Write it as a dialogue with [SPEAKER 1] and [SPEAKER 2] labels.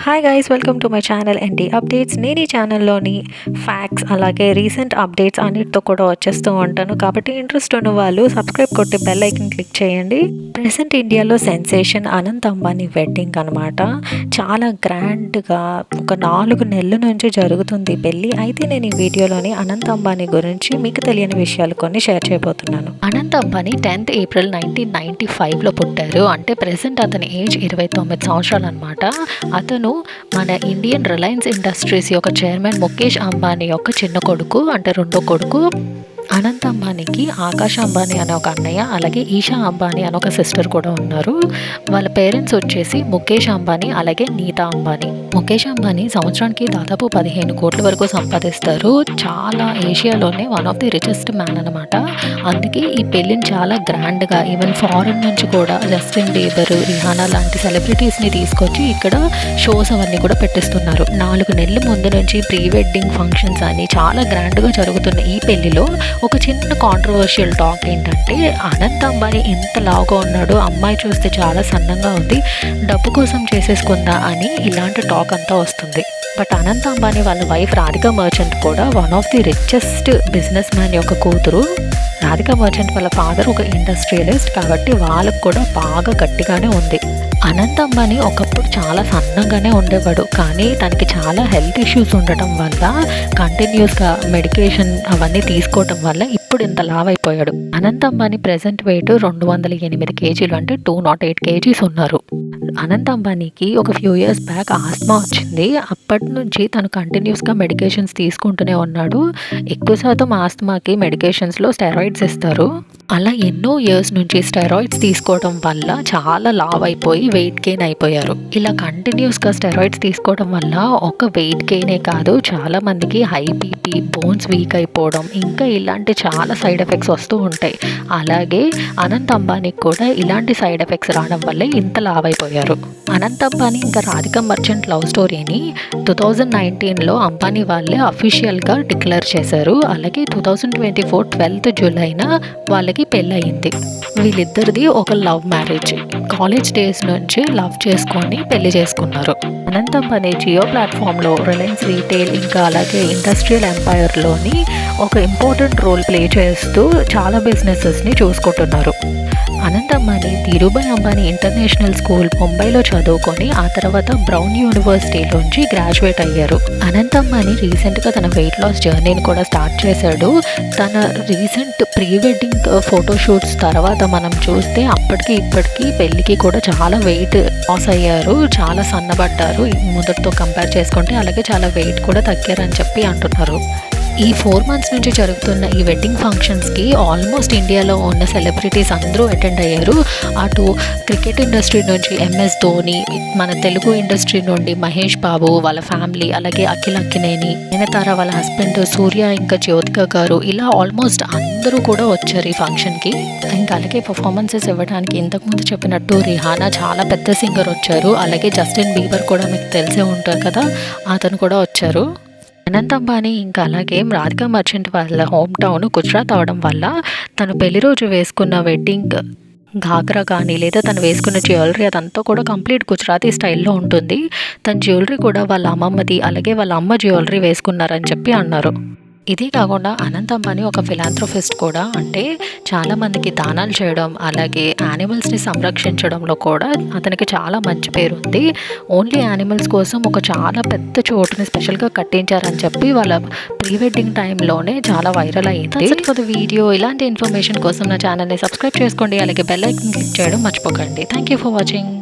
[SPEAKER 1] Hi guys, welcome to my channel NT updates. నేను ఈ ఛానల్లోని facts అలాగే రీసెంట్ అప్డేట్స్ అన్నిటితో కూడా వచ్చేస్తూ ఉంటాను. కాబట్టి ఇంట్రెస్ట్ ఉన్న వాళ్ళు సబ్స్క్రైబ్ కొట్టి బెల్ ఐకన్ క్లిక్ చేయండి. ప్రెసెంట్ ఇండియాలో సెన్సేషన్ అనంత్ అంబానీ వెడ్డింగ్ అనమాట. చాలా గ్రాండ్గా ఒక 4 నెలల నుంచి జరుగుతుంది పెళ్ళి. అయితే నేను ఈ వీడియోలోని అనంత్ అంబానీ గురించి మీకు తెలియని విషయాలు కొన్ని షేర్ చేయబోతున్నాను. అనంత్ అంబానీ 10th ఏప్రిల్ 1995లో పుట్టారు. అంటే ప్రెసెంట్ అతని ఏజ్ 29 సంవత్సరాలు అనమాట. అతను మన ఇండియన్ రిలయన్స్ ఇండస్ట్రీస్ యొక్క చైర్మన్ ముఖేష్ అంబానీ యొక్క చిన్న కొడుకు, అంటే రెండో కొడుకు. అనంత్ అంబానీకి ఆకాష్ అంబానీ అనే ఒక అన్నయ్య, అలాగే ఈషా అంబానీ అనే ఒక సిస్టర్ కూడా ఉన్నారు. వాళ్ళ పేరెంట్స్ వచ్చేసి ముఖేష్ అంబానీ అలాగే నీతా అంబానీ. ముఖేష్ అంబానీ సంవత్సరానికి దాదాపు 15 కోట్ల వరకు సంపాదిస్తారు. చాలా ఏషియాలోనే one of the richest man అనమాట. అందుకే ఈ పెళ్ళిని చాలా గ్రాండ్గా ఈవెన్ ఫారెన్ నుంచి కూడా జస్టిన్ బీబర్, రిహానా లాంటి సెలబ్రిటీస్ని తీసుకొచ్చి ఇక్కడ షోస్ అవన్నీ కూడా పెట్టిస్తున్నారు. 4 నెలల ముందు నుంచి ప్రీ వెడ్డింగ్ ఫంక్షన్స్ అని చాలా గ్రాండ్గా జరుగుతున్న ఈ పెళ్లిలో ఒక చిన్న కాంట్రవర్షియల్ టాక్ ఏంటంటే, అనంత్ అంబానీ ఎంత లావుగా ఉన్నాడు, అమ్మాయి చూస్తే చాలా సన్నంగా ఉంది, డబ్బు కోసం చేసేసుకుందా అని ఇలాంటి టాక్ అంతా వస్తుంది. బట్ అనంత్ అంబానీ వాళ్ళ వైఫ్ రాధికా మర్చెంట్ కూడా one of the richest business man యొక్క కూతురు. రాధికా మర్చెంట్ వాళ్ళ ఫాదర్ ఒక ఇండస్ట్రియలిస్ట్, కాబట్టి వాళ్ళకు కూడా బాగా గట్టిగానే ఉంది. అనంత్ అంబానీ ఒకప్పుడు చాలా సన్నంగానే ఉండేవాడు, కానీ తనకి చాలా హెల్త్ ఇష్యూస్ ఉండటం వల్ల కంటిన్యూస్గా మెడికేషన్ అవన్నీ తీసుకోవటం వల్ల ఇప్పుడు ఇంత లావ్ అయిపోయాడు. అనంత్ అంబానీ ప్రెసెంట్ వెయిట్ 208 కేజీలు, అంటే 208 కేజీస్ ఉన్నారు. అనంత్ అంబానీకి ఒక ఫ్యూ ఇయర్స్ బ్యాక్ ఆస్మా వచ్చింది. అప్పటి నుంచి తను కంటిన్యూస్గా మెడికేషన్స్ తీసుకుంటూనే ఉన్నాడు. ఎక్కువ శాతం ఆస్మాకి మెడికేషన్స్లో స్టెరాయిడ్స్ ఇస్తారు. అలా ఎన్నో ఇయర్స్ నుంచి స్టెరాయిడ్స్ తీసుకోవడం వల్ల చాలా లావ్ అయిపోయి వెయిట్ గెయిన్ అయిపోయారు. ఇలా కంటిన్యూస్గా స్టెరాయిడ్స్ తీసుకోవడం వల్ల ఒక వెయిట్ గెయినే కాదు, చాలా మందికి హై బీపీ, బోన్స్ వీక్ అయిపోవడం, ఇంకా ఇలాంటి చాలా సైడ్ ఎఫెక్ట్స్ వస్తూ ఉంటాయి. అలాగే అనంత్ అంబానీకి కూడా ఇలాంటి సైడ్ ఎఫెక్ట్స్ రావడం వల్లే ఇంత లావ్ అయిపోయారు. అనంత్ అంబానీ ఇంకా రాధికా మర్చెంట్ లవ్ స్టోరీని 2019లో అంబానీ వాళ్ళే అఫీషియల్గా డిక్లేర్ చేశారు. అలాగే 2024 12th జూలైన వాళ్ళకి పెళ్ళయింది. వీళ్ళిద్దరిది ఒక లవ్ మ్యారేజ్. కాలేజ్ డేస్ నుంచి లవ్ చేసుకొని పెళ్లి చేసుకున్నారు. అనంత్ అంబానీ జియో ప్లాట్ఫామ్లో రిలయన్స్ రీటైల్ ఇంకా అలాగే ఇండస్ట్రియల్ ఎంపైర్లోని ఒక ఇంపార్టెంట్ రోల్ ప్లే చేస్తూ చాలా బిజినెసెస్ని చూసుకుంటున్నారు. అనంత్ అంబానీ ధీరుభాయ్ అంబానీ ఇంటర్నేషనల్ స్కూల్ ముంబైలో చదువుకొని ఆ తర్వాత బ్రౌన్ యూనివర్సిటీలోంచి గ్రాడ్యుయేట్ అయ్యారు. అనంత్ అంబానీ రీసెంట్గా తన వెయిట్ లాస్ జర్నీని కూడా స్టార్ట్ చేశాడు. తన రీసెంట్ ప్రీ వెడ్డింగ్ ఫోటోషూట్స్ తర్వాత మనం చూస్తే అప్పటికి ఇప్పటికీ పెళ్ళికి కూడా చాలా వెయిట్ లాస్ అయ్యారు, చాలా సన్నబడ్డారు మొదటితో కంపేర్ చేసుకుంటే. అలాగే చాలా వెయిట్ కూడా తగ్గారని చెప్పి అంటున్నారు. ఈ 4 months నుంచి జరుగుతున్న ఈ వెడ్డింగ్ ఫంక్షన్స్కి ఆల్మోస్ట్ ఇండియాలో ఉన్న సెలబ్రిటీస్ అందరూ అటెండ్ అయ్యారు. అటు క్రికెట్ ఇండస్ట్రీ నుంచి ఎంఎస్ ధోని, మన తెలుగు ఇండస్ట్రీ నుండి మహేష్ బాబు వాళ్ళ ఫ్యామిలీ, అలాగే అఖిల్ అక్కినేని, నయనతార వాళ్ళ హస్బెండ్ సూర్య, ఇంకా జ్యోతిక గారు, ఇలా ఆల్మోస్ట్ అందరూ కూడా వచ్చారు ఈ ఫంక్షన్కి. ఇంకా అలాగే పర్ఫార్మెన్సెస్ ఇవ్వడానికి ఇంతకుముందు చెప్పినట్టు రిహానా చాలా పెద్ద సింగర్ వచ్చారు. అలాగే జస్టిన్ బీబర్ కూడా మీకు తెలిసే ఉంటారు కదా, అతను కూడా వచ్చారు. అనంత్ అంబానీ ఇంకా అలాగే రాధికా మర్చెంట్ వాళ్ళ హోమ్ టౌన్ గుజరాత్ అవడం వల్ల తను పెళ్లి రోజు వేసుకున్న వెడ్డింగ్ ఘాగ్రా కానీ లేదా తను వేసుకున్న జ్యువెలరీ అదంతా కూడా కంప్లీట్ గుజరాతీ స్టైల్లో ఉంటుంది. తన జ్యువెలరీ కూడా వాళ్ళ అమ్మమ్మది, అలాగే వాళ్ళ అమ్మ జ్యువెలరీ వేసుకున్నారని చెప్పి అన్నారు. ఇదే కాకుండా అనంత్ అంబానీ ఒక ఫిలాంథ్రోపిస్ట్ కూడా, అంటే చాలామందికి దానాలు చేయడం అలాగే యానిమల్స్ని సంరక్షించడంలో కూడా అతనికి చాలా మంచి పేరు ఉంది. ఓన్లీ యానిమల్స్ కోసం ఒక చాలా పెద్ద చోటుని స్పెషల్గా కట్టించారని చెప్పి వాళ్ళ ప్రీ వెడ్డింగ్ టైంలోనే చాలా వైరల్ అయ్యింది. వీడియో ఇలాంటి ఇన్ఫర్మేషన్ కోసం నా ఛానల్ని సబ్స్క్రైబ్ చేసుకోండి, అలాగే బెల్ ఐకాన్ క్లిక్ చేయడం మర్చిపోకండి. Thank you for watching.